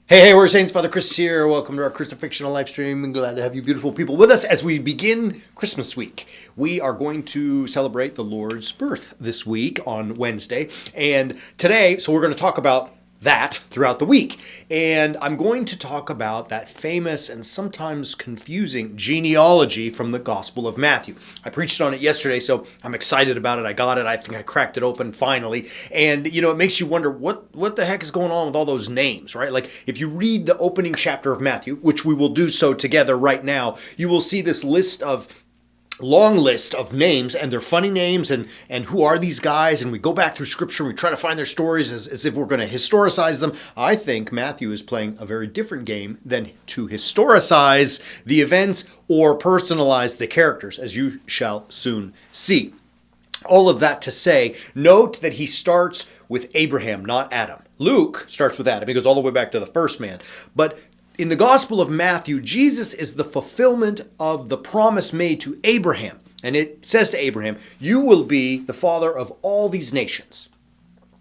Hey, we're Saints. Father Chris here. Welcome to our crucifixion live stream. I'm glad to have you beautiful people with us as we begin Christmas week. We are going to celebrate the Lord's birth this week on Wednesday. And today, so we're going to talk about that throughout the week. And I'm going to talk about that famous and sometimes confusing genealogy from the Gospel of Matthew. I preached on it yesterday, so I'm excited about it. I got it. I think I cracked it open finally. And, you know, it makes you wonder what the heck is going on with all those names, right? Like, if you read the opening chapter of Matthew, which we will do so together right now, you will see this long list of names, and they're funny names, and who are these guys, and we go back through scripture and we try to find their stories as if we're going to historicize them. I think Matthew is playing a very different game than to historicize the events or personalize the characters, as you shall soon see. All of that to say, note that he starts with Abraham, not Adam. Luke starts with Adam. He goes all the way back to the first man. But in the Gospel of Matthew, Jesus is the fulfillment of the promise made to Abraham. And it says to Abraham, you will be the father of all these nations.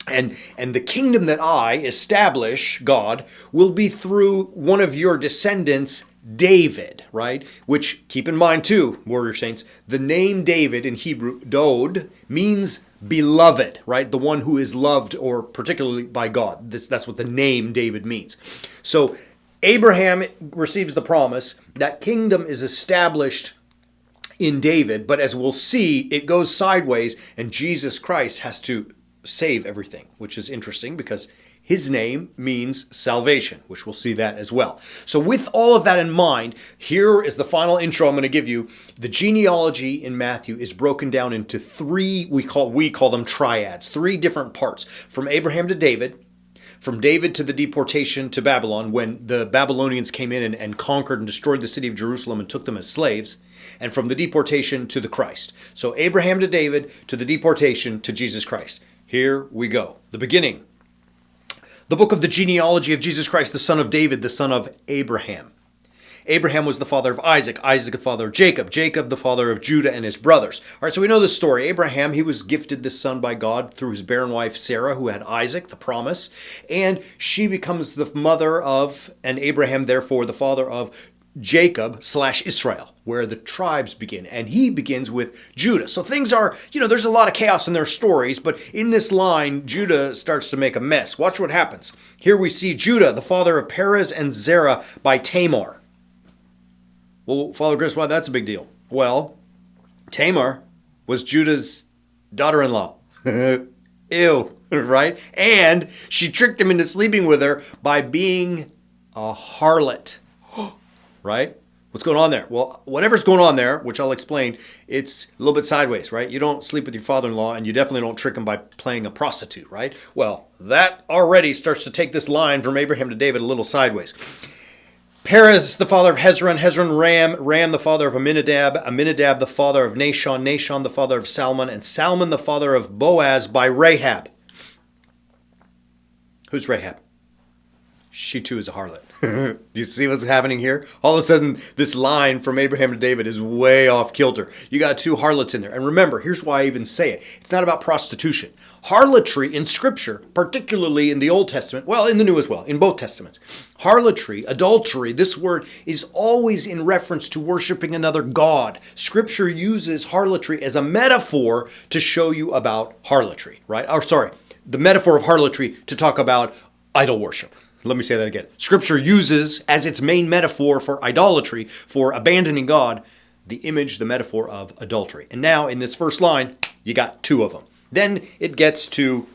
And the kingdom that I establish, God, will be through one of your descendants, David, right? Which, keep in mind too, warrior saints, the name David in Hebrew, Dod, means beloved, right? The one who is loved, or particularly by God. That's what the name David means. So Abraham receives the promise that kingdom is established in David, but as we'll see, it goes sideways, and Jesus Christ has to save everything, which is interesting because his name means salvation, which we'll see that as well. So with all of that in mind, here is the final intro I'm going to give you. The genealogy in Matthew is broken down into three, we call them triads, three different parts, from Abraham to David, from David to the deportation to Babylon, when the Babylonians came in and conquered and destroyed the city of Jerusalem and took them as slaves, and from the deportation to the Christ. So Abraham to David to the deportation to Jesus Christ. Here we go. The beginning. The book of the genealogy of Jesus Christ, the son of David, the son of Abraham. Abraham was the father of Isaac, Isaac the father of Jacob, Jacob the father of Judah and his brothers. All right, so we know this story. Abraham, he was gifted this son by God through his barren wife Sarah, who had Isaac, the promise, and she becomes the mother of, and Abraham therefore the father of Jacob/Israel, where the tribes begin. And he begins with Judah. So things are, there's a lot of chaos in their stories, but in this line, Judah starts to make a mess. Watch what happens. Here we see Judah, the father of Perez and Zerah by Tamar. Well, Father Chris, why that's a big deal? Well, Tamar was Judah's daughter-in-law. Ew, right? And she tricked him into sleeping with her by being a harlot. Right? What's going on there? Well, whatever's going on there, which I'll explain, it's a little bit sideways, right? You don't sleep with your father-in-law, and you definitely don't trick him by playing a prostitute, right? Well, that already starts to take this line from Abraham to David a little sideways. Perez, the father of Hezron, Hezron Ram the father of Amminadab, Amminadab the father of Nahshon, Nahshon the father of Salmon, and Salmon the father of Boaz by Rahab. Who's Rahab? She too is a harlot. Do you see what's happening here? All of a sudden, this line from Abraham to David is way off kilter. You got two harlots in there. And remember, here's why I even say it. It's not about prostitution. Harlotry in Scripture, particularly in the Old Testament, well, in the New as well, in both Testaments. Harlotry, adultery, this word is always in reference to worshiping another god. Scripture uses harlotry as a metaphor to show you about harlotry, right? The metaphor of harlotry to talk about idol worship. Let me say that again. Scripture uses as its main metaphor for idolatry, for abandoning God, the image, the metaphor of adultery. And now in this first line, you got two of them. Then it gets to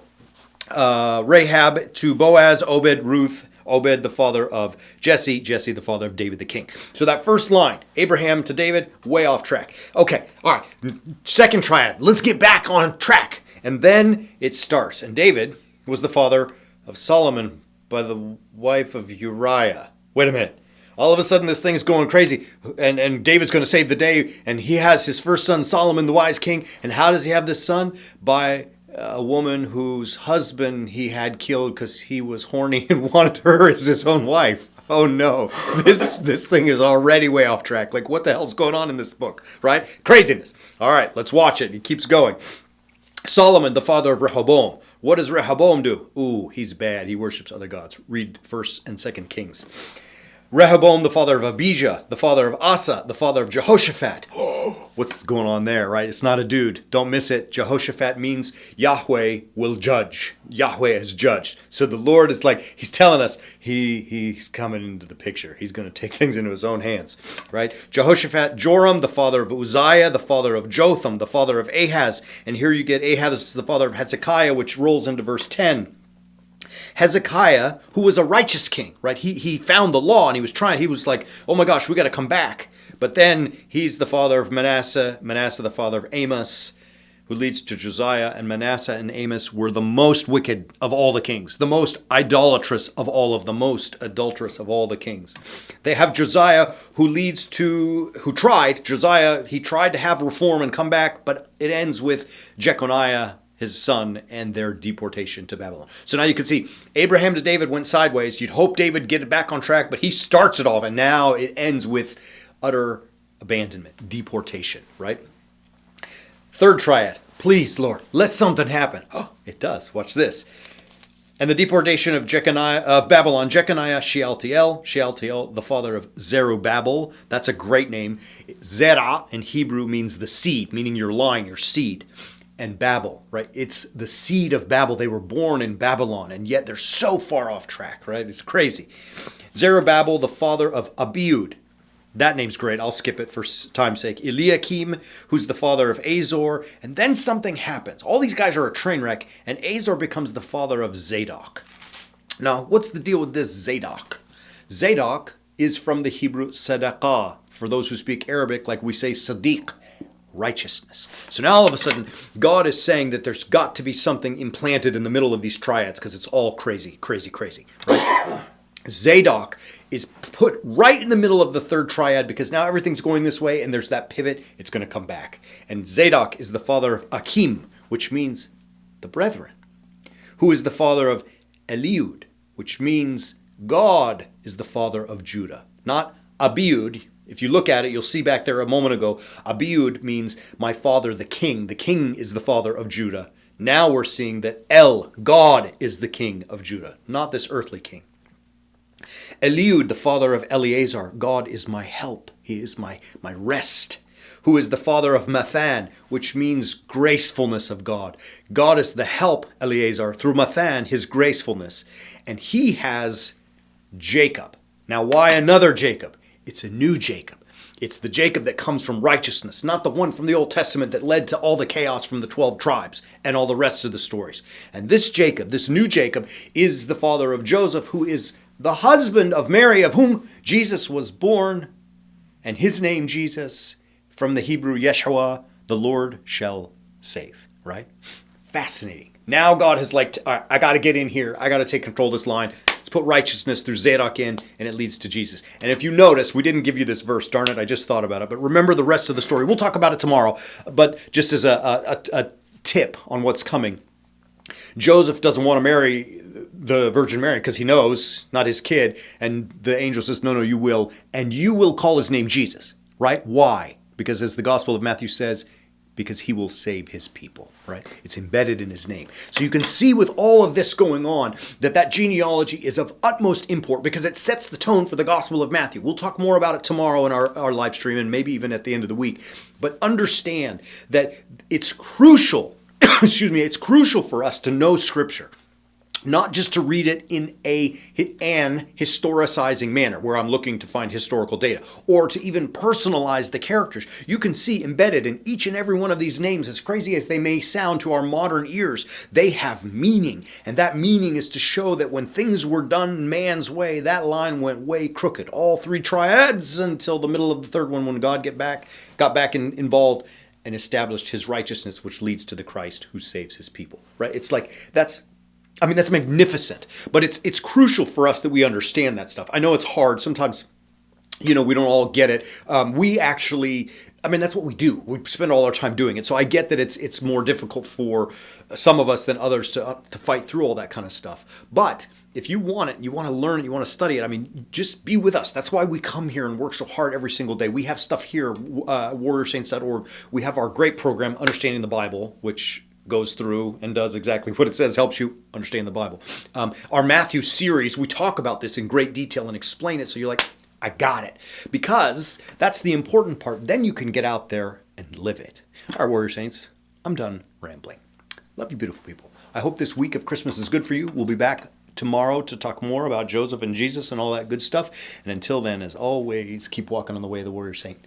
Rahab, to Boaz, Obed, Ruth, Obed the father of Jesse, Jesse the father of David the king. So that first line, Abraham to David, way off track. Okay, all right, second triad. Let's get back on track. And then it starts. And David was the father of Solomon by the wife of Uriah. Wait a minute. All of a sudden, this thing is going crazy. And David's going to save the day. And he has his first son, Solomon, the wise king. And how does he have this son? By a woman whose husband he had killed because he was horny and wanted her as his own wife. Oh no, this thing is already way off track. Like, what the hell's going on in this book, right? Craziness. All right, let's watch it. It keeps going. Solomon, the father of Rehoboam. What does Rehoboam do? Ooh, he's bad. He worships other gods. Read 1st and 2nd Kings. Rehoboam, the father of Abijah, the father of Asa, the father of Jehoshaphat. What's going on there, right? It's not a dude. Don't miss it. Jehoshaphat means Yahweh will judge. Yahweh has judged. So the Lord is like, he's telling us he's coming into the picture. He's going to take things into his own hands, right? Jehoshaphat, Joram, the father of Uzziah, the father of Jotham, the father of Ahaz. And here you get Ahaz, the father of Hezekiah, which rolls into verse 10. Hezekiah, who was a righteous king, right? He found the law and he was like, oh my gosh, we got to come back. But then he's the father of Manasseh, the father of Amos, who leads to Josiah. And Manasseh and Amos were the most wicked of all the kings, the most idolatrous of all of the most adulterous of all the kings. They have Josiah, he tried to have reform and come back, but it ends with Jeconiah, his son, and their deportation to Babylon. So now you can see Abraham to David went sideways. You'd hope David get it back on track, but he starts it off, and now it ends with utter abandonment, deportation, right? Third triad. Please, Lord, let something happen. Oh, it does. Watch this. And the deportation of Babylon, Jeconiah, Shealtiel, the father of Zerubbabel. That's a great name. Zerah in Hebrew means the seed, meaning your line, your seed. And Babel, right? It's the seed of Babel. They were born in Babylon, and yet they're so far off track, right? It's crazy. Zerubbabel, the father of Abiud. That name's great. I'll skip it for time's sake. Eliakim, who's the father of Azor. And then something happens. All these guys are a train wreck, and Azor becomes the father of Zadok. Now, what's the deal with this Zadok? Zadok is from the Hebrew Sadaqah. For those who speak Arabic, like we say Sadiq, righteousness. So now all of a sudden, God is saying that there's got to be something implanted in the middle of these triads because it's all crazy, right? Zadok is put right in the middle of the third triad because now everything's going this way and there's that pivot, it's going to come back. And Zadok is the father of Achim, which means the brethren, who is the father of Eliud, which means God is the father of Judah, not Abiud. If you look at it, you'll see back there a moment ago, Abiud means my father, the king. The king is the father of Judah. Now we're seeing that God is the king of Judah, not this earthly king. Eliud, the father of Eleazar, God is my help. He is my rest. Who is the father of Mathan, which means gracefulness of God. God is the help, Eleazar, through Mathan, his gracefulness. And he has Jacob. Now, why another Jacob? It's a new Jacob. It's the Jacob that comes from righteousness, not the one from the Old Testament that led to all the chaos from the 12 tribes and all the rest of the stories. And this Jacob, this new Jacob, is the father of Joseph, who is the husband of Mary, of whom Jesus was born. And his name, Jesus, from the Hebrew Yeshua, the Lord shall save, right? Fascinating. Now God has I got to get in here. I got to take control of this line. Let's put righteousness through Zadok in, and it leads to Jesus. And if you notice, we didn't give you this verse. Darn it, I just thought about it. But remember the rest of the story. We'll talk about it tomorrow. But just as a tip on what's coming, Joseph doesn't want to marry the Virgin Mary because he knows, not his kid. And the angel says, no, you will. And you will call his name Jesus, right? Why? Because as the Gospel of Matthew says, because he will save his people, right? It's embedded in his name. So you can see with all of this going on that genealogy is of utmost import because it sets the tone for the Gospel of Matthew. We'll talk more about it tomorrow in our live stream and maybe even at the end of the week. But understand that it's crucial, it's crucial for us to know Scripture. Not just to read it in an historicizing manner, where I'm looking to find historical data, or to even personalize the characters. You can see embedded in each and every one of these names, as crazy as they may sound to our modern ears, they have meaning. And that meaning is to show that when things were done man's way, that line went way crooked. All three triads until the middle of the third one when God got back involved and established his righteousness, which leads to the Christ who saves his people. Right? It's like, that's magnificent, but it's crucial for us that we understand that stuff. I know it's hard. Sometimes, we don't all get it. We actually, that's what we do. We spend all our time doing it. So I get that it's more difficult for some of us than others to fight through all that kind of stuff. But if you want it, you want to learn it, you want to study it, just be with us. That's why we come here and work so hard every single day. We have stuff here, warriorsaints.org. We have our great program, Understanding the Bible, which goes through and does exactly what it says, helps you understand the Bible. Our Matthew series, we talk about this in great detail and explain it so you're like, I got it. Because that's the important part. Then you can get out there and live it. All right, Warrior Saints, I'm done rambling. Love you, beautiful people. I hope this week of Christmas is good for you. We'll be back tomorrow to talk more about Joseph and Jesus and all that good stuff. And until then, as always, keep walking on the way of the Warrior Saint.